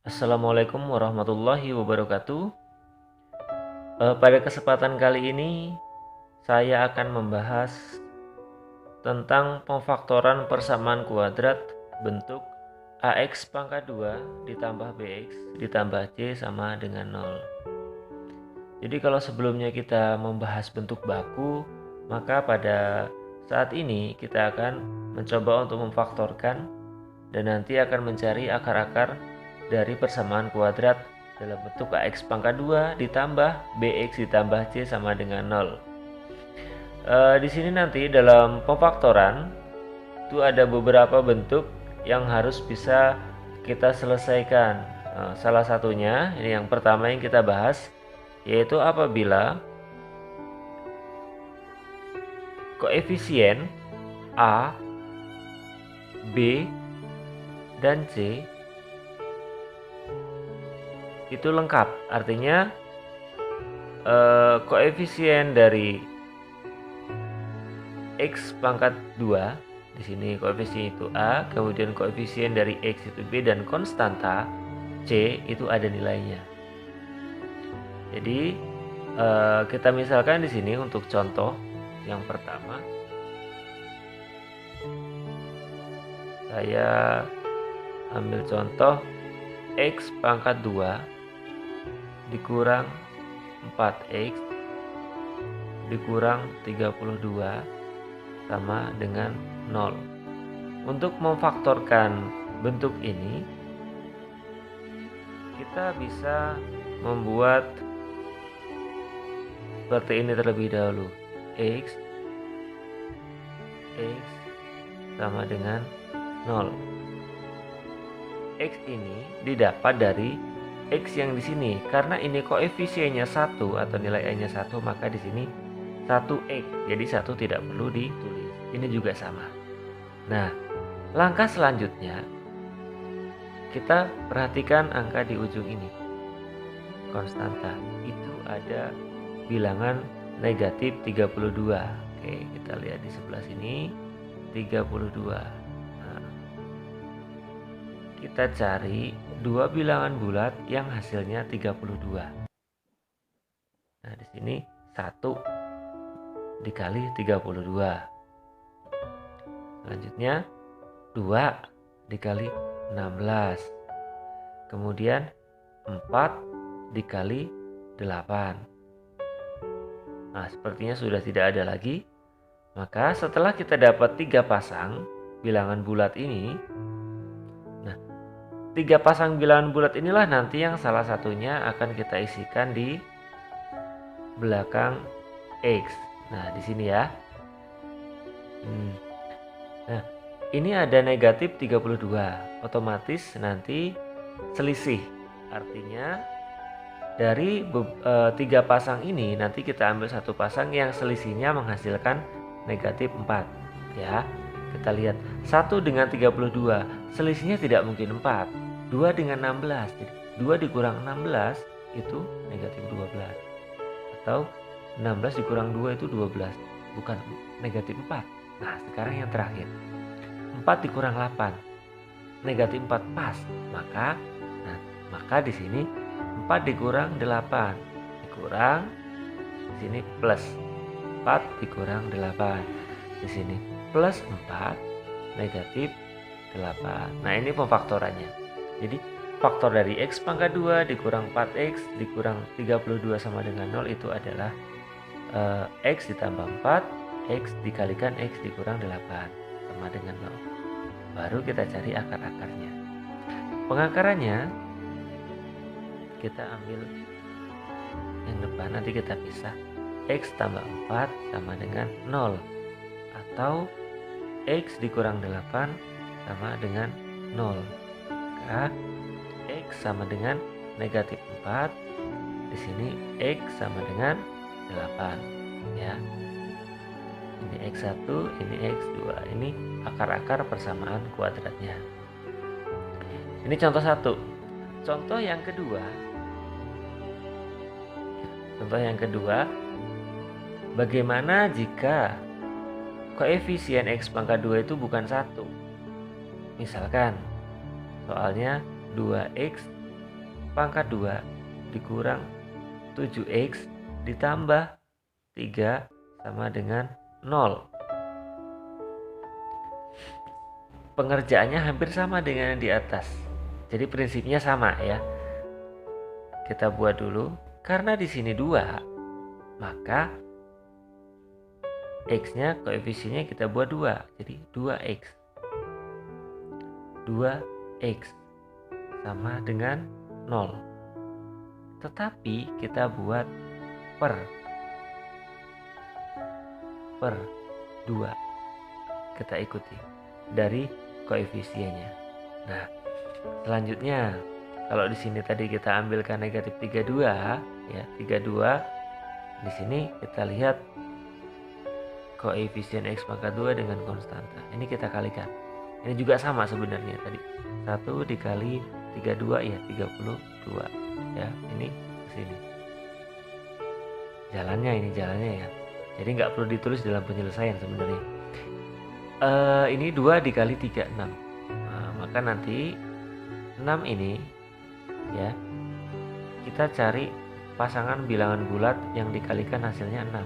Assalamualaikum warahmatullahi wabarakatuh. Pada kesempatan kali ini saya akan membahas tentang pemfaktoran persamaan kuadrat bentuk AX pangkat 2 ditambah BX ditambah C sama dengan 0. Jadi kalau sebelumnya kita membahas bentuk baku, maka pada saat ini kita akan mencoba untuk memfaktorkan dan nanti akan mencari akar-akar dari persamaan kuadrat dalam bentuk AX pangkat 2 ditambah BX ditambah C sama dengan 0. Di sini nanti dalam pemfaktoran itu ada beberapa bentuk yang harus bisa kita selesaikan. Salah satunya ini yang pertama yang kita bahas, yaitu apabila koefisien A, B, dan C itu lengkap. Artinya koefisien dari X pangkat 2 di sini koefisien itu A, kemudian koefisien dari X itu B, dan konstanta C itu ada nilainya. Jadi kita misalkan di sini untuk contoh yang pertama, saya ambil contoh X pangkat 2 dikurang 4X dikurang 32 sama dengan 0. Untuk memfaktorkan bentuk ini, kita bisa membuat seperti ini terlebih dahulu. X sama dengan 0. X ini didapat dari X yang di sini. Karena ini koefisiennya 1 atau nilai A-nya 1, maka di sini 1X. Jadi 1 tidak perlu ditulis. Ini juga sama. Nah, langkah selanjutnya kita perhatikan angka di ujung ini. Konstanta itu ada bilangan negatif 32. Oke, kita lihat di sebelah sini 32. Kita cari dua bilangan bulat yang hasilnya 32. Nah, di sini 1 dikali 32. Selanjutnya 2 dikali 16. Kemudian 4 dikali 8. Nah, sepertinya sudah tidak ada lagi. Maka setelah kita dapat 3 pasang bilangan bulat ini, 3 pasang bilangan bulat inilah nanti yang salah satunya akan kita isikan di belakang X. Nah, di sini ya. Nah, ini ada negatif 32. Otomatis nanti selisih. Artinya dari 3 pasang ini nanti kita ambil satu pasang yang selisihnya menghasilkan negatif 4. Ya. Kita lihat 1 dengan 32, selisihnya tidak mungkin 4. 2 dengan 16, jadi 2 dikurang 16 itu negatif 12. Atau 16 dikurang 2 itu 12, bukan negatif 4. Nah, sekarang yang terakhir, 4 dikurang 8, negatif 4 pas. Maka di sini 4 dikurang 8, dikurang, di sini plus 4 dikurang 8, di sini plus 4, negatif 8. Nah, ini pemfaktorannya. Jadi faktor dari X pangkat 2 dikurang 4X dikurang 32 sama dengan 0 itu adalah X ditambah 4, X dikalikan X dikurang 8 sama dengan 0. Baru kita cari akar-akarnya. Pengakarannya kita ambil yang depan, nanti kita pisah. X tambah 4 sama dengan 0. Atau X dikurang 8 sama dengan 0. Maka X sama dengan negatif 4. Di sini X sama dengan 8. Ya. Ini X1, ini X2. Ini akar-akar persamaan kuadratnya. Ini contoh 1. Contoh yang kedua. Bagaimana jika koefisien X pangkat 2 itu bukan 1? Misalkan soalnya 2X pangkat 2 dikurang 7x ditambah 3 sama dengan 0. Pengerjaannya hampir sama dengan yang di atas. Jadi prinsipnya sama ya. Kita buat dulu. Karena di sini 2, maka x-nya koefisiennya kita buat 2. Jadi 2x. 2x sama dengan 0. Tetapi kita buat per 2. Kita ikuti dari koefisiennya. Nah, selanjutnya kalau di sini tadi kita ambilkan negatif 32 ya, 32. Di sini kita lihat koefisien x pangkat 2 dengan konstanta. Ini kita kalikan. Ini juga sama sebenarnya tadi. 1 dikali 32 ya 32. Ya, ini ke sini. Jalannya ya. Jadi nggak perlu ditulis dalam penyelesaian sebenarnya. Ini 2 dikali 3, 6. Nah, maka nanti 6 ini ya, kita cari pasangan bilangan bulat yang dikalikan hasilnya 6.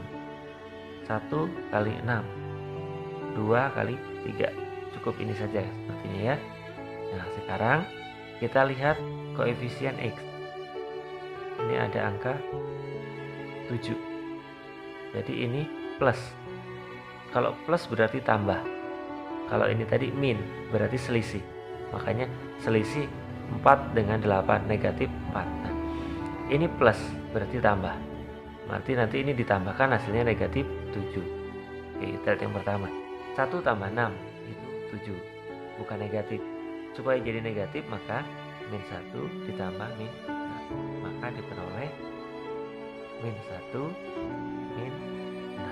1 kali 6, 2 kali 3. Cukup ini saja sepertinya ya. Nah, sekarang kita lihat koefisien x. Ini ada angka 7. Jadi ini plus. Kalau plus berarti tambah. Kalau ini tadi min berarti selisih. Makanya selisih 4 dengan 8 negatif 4. Nah, ini plus berarti tambah. Berarti nanti ini ditambahkan hasilnya negatif 7. Oke, kita lihat yang pertama. 1 tambah 6 itu 7. Bukan negatif. Supaya jadi negatif maka min 1 ditambah min 6. Maka diperoleh min 1 min 6.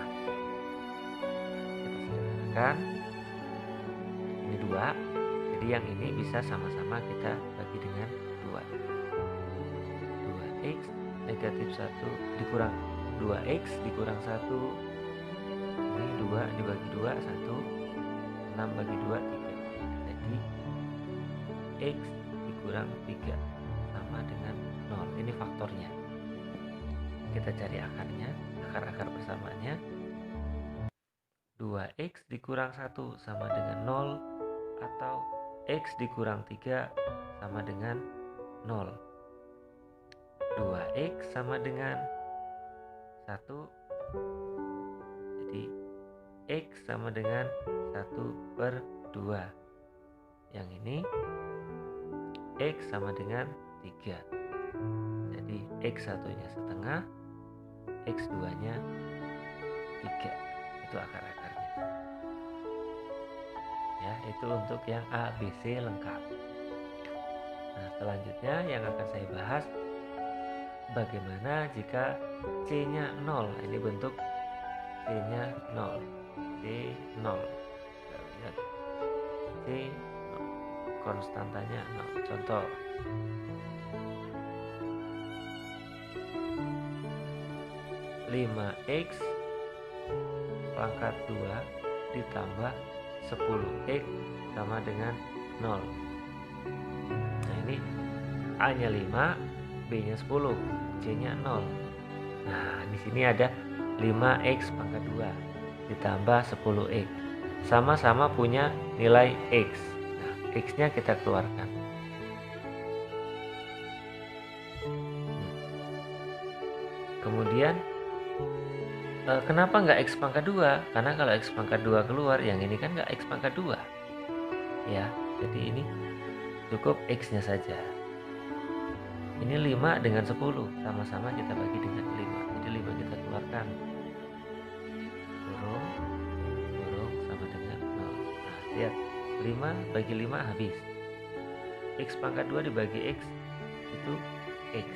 Kita sederhanakan. Ini 2. Jadi yang ini bisa sama-sama kita bagi dengan 2. 2x negatif 1 dikurang 2x dikurang 1. Ini 2 dibagi 2 1. 6 bagi 2 3. Jadi x dikurang 3 sama dengan 0. Ini faktornya. Kita cari akarnya, akar-akar persamaannya. 2x dikurang 1 sama dengan 0 atau x dikurang 3 sama dengan 0. 2x sama dengan 1. Jadi x sama dengan 1/2. Yang ini x sama dengan 3. Jadi x satunya setengah, x 2-nya 3. Itu akar-akarnya. Ya, itu untuk yang A, B, C lengkap. Nah, selanjutnya yang akan saya bahas bagaimana jika C-nya 0. Ini bentuk C-nya 0. C 0. Kita lihat. C 0. Konstantanya 0. Contoh. (5x pangkat 2 ditambah 10x sama dengan 0. Nah, ini A-nya 5, B-nya 10, C-nya 0. Nah, di sini ada 5x pangkat 2 ditambah 10x. Sama-sama punya nilai x. Nah, x-nya kita keluarkan. Kemudian kenapa nggak x pangkat 2? Karena kalau x pangkat 2 keluar, yang ini kan nggak x pangkat 2. Ya, jadi ini cukup x-nya saja. Ini 5 dengan 10, sama-sama kita bagi dengan 5. Jadi 5 kita keluarkan. Kurung sama dengan 0. Nah, lihat. 5 bagi 5 habis. X pangkat 2 dibagi x itu x.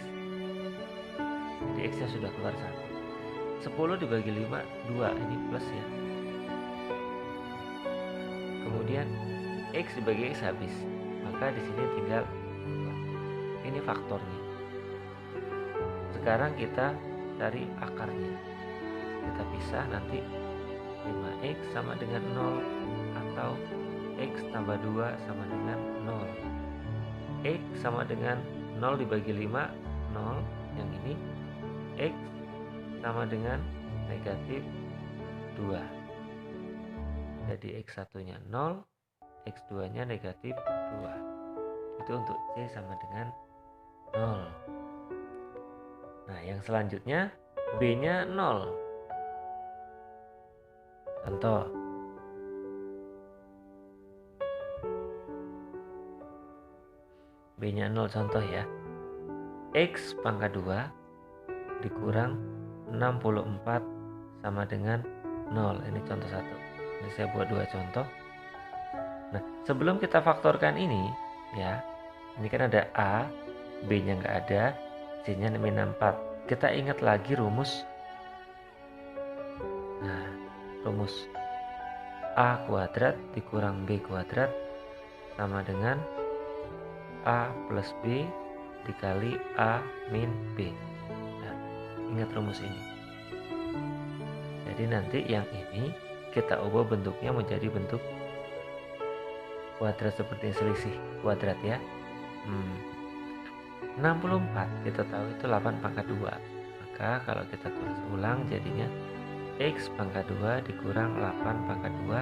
Jadi x-nya sudah keluar 1. 10 dibagi 5, 2. Ini plus ya. Kemudian x dibagi x habis. Maka di sini tinggal 2. Ini faktornya. Sekarang kita cari akarnya. Kita pisah nanti 5x sama dengan 0 atau x tambah 2 sama dengan 0. X sama dengan 0 dibagi 5, 0. Yang ini X sama dengan negatif 2. Jadi X1 nya 0, X2 nya negatif 2. Itu untuk C sama dengan 0. Nah, yang selanjutnya B nya 0. Contoh, B nya 0 contoh ya. X pangkat 2 dikurang 64 sama dengan 0. Ini contoh 1. Ini saya buat 2 contoh. Nah, sebelum kita faktorkan ini ya, ini kan ada A, B nya nggak ada, C nya min 4. Kita ingat lagi rumus. Nah, rumus A kuadrat dikurang B kuadrat sama dengan A plus B dikali A min B. Nah, ingat rumus ini. Jadi nanti yang ini kita ubah bentuknya menjadi bentuk kuadrat seperti selisih kuadrat ya. 64 kita tahu itu 8 pangkat 2. Maka kalau kita tulis ulang jadinya X pangkat 2 dikurang 8 pangkat 2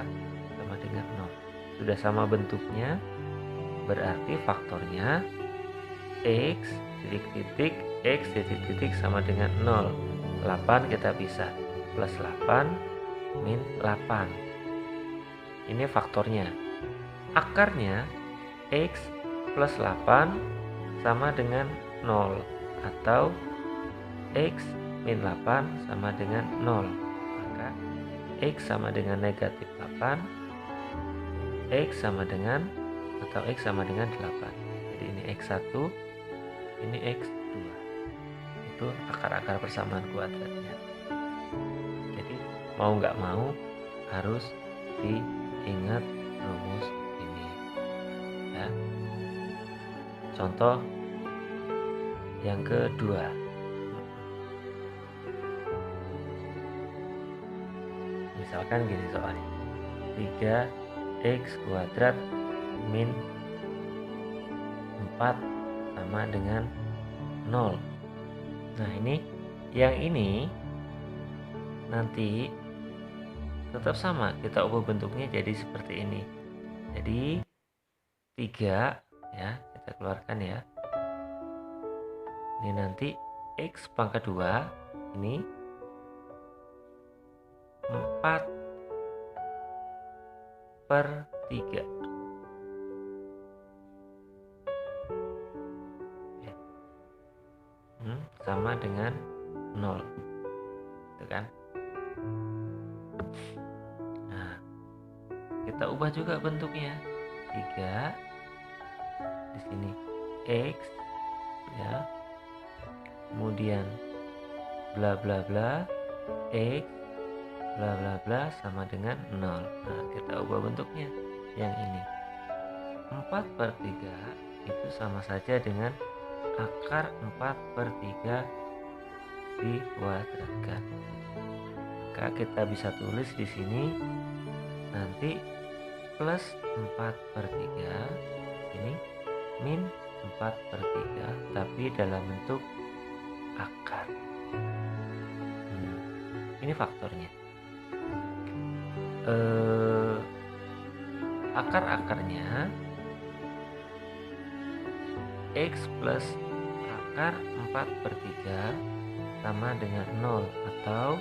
sama dengan 0. Sudah sama bentuknya, berarti faktornya X titik-titik X titik-titik sama dengan 0. 8 kita bisa plus 8 min 8. Ini faktornya. Akarnya X plus 8 sama dengan 0 atau X min 8 sama dengan 0. Maka X sama dengan negatif 8, X sama dengan atau X sama dengan 8. Jadi ini X1, ini X2. Itu akar-akar persamaan kuadratnya. Jadi mau nggak mau harus diingat rumus ini ya. Contoh yang kedua, misalkan gini soalnya, 3x kuadrat min 4 sama dengan 0. Nah, ini yang ini nanti tetap sama, kita ubah bentuknya jadi seperti ini. Jadi 3 ya, kita keluarkan ya. Ini nanti X pangkat 2 ini 4/3 ya. Sama dengan 0 itu kan. Nah, kita ubah juga bentuknya. 3 di sini X ya, kemudian bla bla bla X bla bla bla sama dengan 0. Nah, kita ubah bentuknya yang ini. 4/3 itu sama saja dengan akar 4/3 dikuadratkan. Maka kita bisa tulis di sini nanti plus 4/3 ini min 4/3 tapi dalam bentuk akar. Ini faktornya. Akar-akarnya X plus akar 4/3 sama dengan 0 atau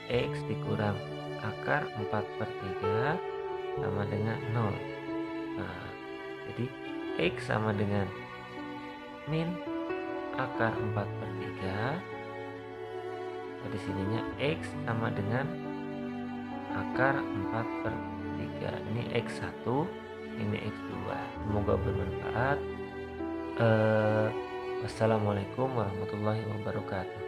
X dikurang akar 4/3 sama dengan 0. Nah, jadi X sama dengan min akar 4/3. Di sininya X sama dengan akar 4/3. Ini X1, ini X2. Semoga bermanfaat. Wassalamualaikum warahmatullahi wabarakatuh.